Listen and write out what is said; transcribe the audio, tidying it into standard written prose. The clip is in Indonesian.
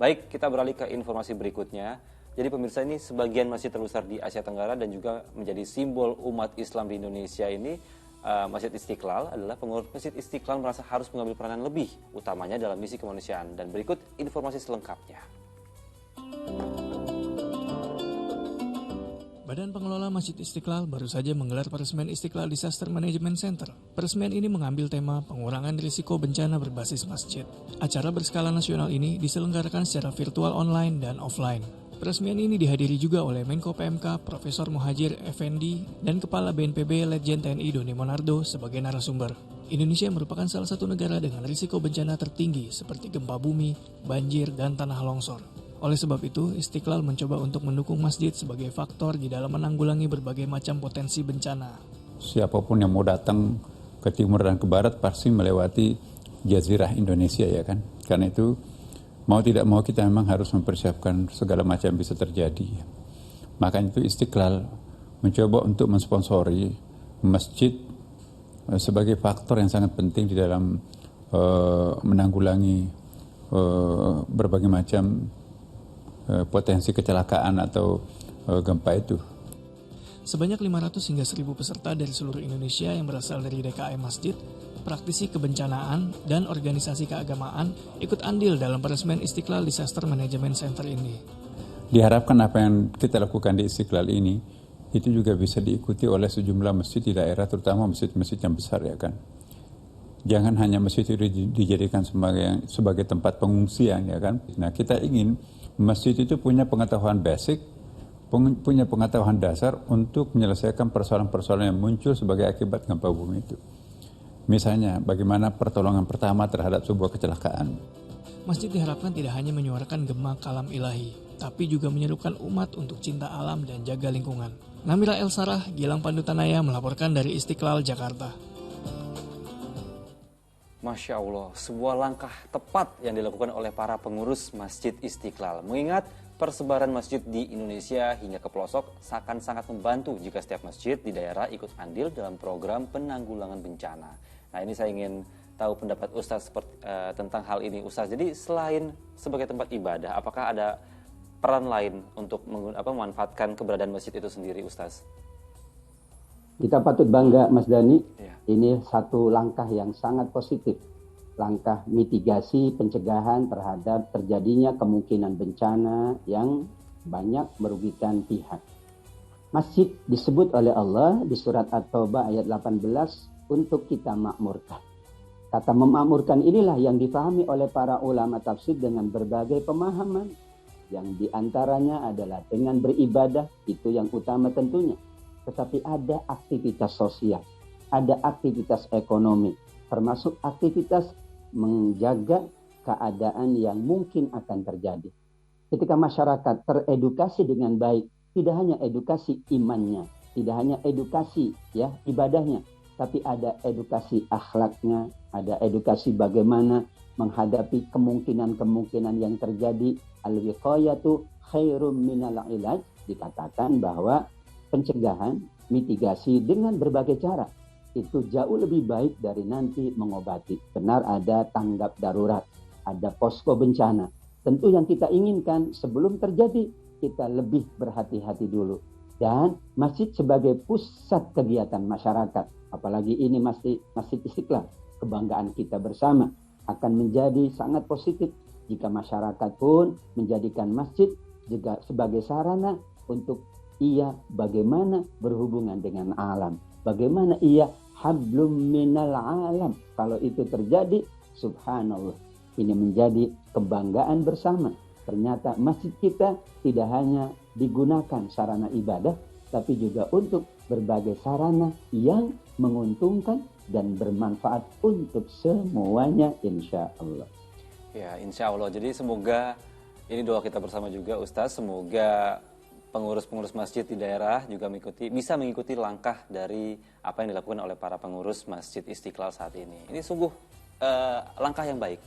Baik, kita beralih ke informasi berikutnya. Jadi pemirsa, ini sebagian masjid terbesar di Asia Tenggara dan juga menjadi simbol umat Islam di Indonesia ini, Masjid Istiqlal adalah pengurus Masjid Istiqlal merasa harus mengambil peranan lebih, utamanya dalam misi kemanusiaan. Dan berikut informasi selengkapnya. Badan Pengelola Masjid Istiqlal baru saja menggelar peresmian Istiqlal Disaster Management Center. Peresmian ini mengambil tema pengurangan risiko bencana berbasis masjid. Acara berskala nasional ini diselenggarakan secara virtual online dan offline. Peresmian ini dihadiri juga oleh Menko PMK Profesor Muhajir Effendi dan Kepala BNPB Letjen TNI Doni Monardo sebagai narasumber. Indonesia merupakan salah satu negara dengan risiko bencana tertinggi seperti gempa bumi, banjir, dan tanah longsor. Oleh sebab itu, Istiqlal mencoba untuk mendukung masjid sebagai faktor di dalam menanggulangi berbagai macam potensi bencana. Siapapun yang mau datang ke timur dan ke barat pasti melewati jazirah Indonesia, ya kan. Karena itu mau tidak mau kita memang harus mempersiapkan segala macam bisa terjadi. Makanya itu Istiqlal mencoba untuk mensponsori masjid sebagai faktor yang sangat penting di dalam menanggulangi berbagai macam potensi kecelakaan atau gempa itu. Sebanyak 500 hingga 1.000 peserta dari seluruh Indonesia yang berasal dari DKM Masjid, praktisi kebencanaan, dan organisasi keagamaan ikut andil dalam peresmian Istiqlal Disaster Management Center ini. Diharapkan apa yang kita lakukan di Istiqlal ini itu juga bisa diikuti oleh sejumlah masjid di daerah, terutama masjid-masjid yang besar, ya kan. Jangan hanya masjid itu dijadikan sebagai tempat pengungsian, ya kan. Nah, kita ingin masjid itu punya pengetahuan basic, punya pengetahuan dasar untuk menyelesaikan persoalan-persoalan yang muncul sebagai akibat gempa bumi itu. Misalnya, bagaimana pertolongan pertama terhadap sebuah kecelakaan. Masjid diharapkan tidak hanya menyuarakan gema kalam ilahi, tapi juga menyerukan umat untuk cinta alam dan jaga lingkungan. Namira Elsarah, Gilang Pandutanaya melaporkan dari Istiqlal, Jakarta. Masya Allah, sebuah langkah tepat yang dilakukan oleh para pengurus Masjid Istiqlal. Mengingat persebaran masjid di Indonesia hingga ke pelosok akan sangat membantu jika setiap masjid di daerah ikut andil dalam program penanggulangan bencana. Nah, ini saya ingin tahu pendapat Ustaz tentang hal ini. Ustaz, jadi selain sebagai tempat ibadah, apakah ada peran lain untuk memanfaatkan keberadaan masjid itu sendiri, Ustaz? Kita patut bangga, Mas Dhani. Ya. Ini satu langkah yang sangat positif. Langkah mitigasi pencegahan terhadap terjadinya kemungkinan bencana yang banyak merugikan pihak. Masjid disebut oleh Allah di surat At-Taubah ayat 18 untuk kita makmurkan. Kata memakmurkan inilah yang difahami oleh para ulama tafsir dengan berbagai pemahaman. Yang diantaranya adalah dengan beribadah, itu yang utama tentunya. Tetapi ada aktivitas sosial, ada aktivitas ekonomi, termasuk aktivitas menjaga keadaan yang mungkin akan terjadi. Ketika masyarakat teredukasi dengan baik, tidak hanya edukasi imannya, tidak hanya edukasi ibadahnya, tapi ada edukasi akhlaknya, ada edukasi bagaimana menghadapi kemungkinan-kemungkinan yang terjadi. Al-wiqayatu khairum minal ilaj, dikatakan bahwa pencegahan, mitigasi dengan berbagai cara itu jauh lebih baik dari nanti mengobati. Benar ada tanggap darurat, ada posko bencana. Tentu yang kita inginkan sebelum terjadi kita lebih berhati-hati dulu. Dan masjid sebagai pusat kegiatan masyarakat, apalagi ini Masjid Istiqlal, kebanggaan kita bersama, akan menjadi sangat positif jika masyarakat pun menjadikan masjid juga sebagai sarana untuk ia bagaimana berhubungan dengan alam. Bagaimana ia hablum minal alam. Kalau itu terjadi, subhanallah. Ini menjadi kebanggaan bersama. Ternyata masjid kita tidak hanya digunakan sarana ibadah, tapi juga untuk berbagai sarana yang menguntungkan dan bermanfaat untuk semuanya, insya Allah. Ya, insya Allah. Jadi semoga, ini doa kita bersama juga Ustaz, semoga pengurus-pengurus masjid di daerah juga bisa mengikuti langkah dari apa yang dilakukan oleh para pengurus Masjid Istiqlal saat ini. Ini sungguh langkah yang baik.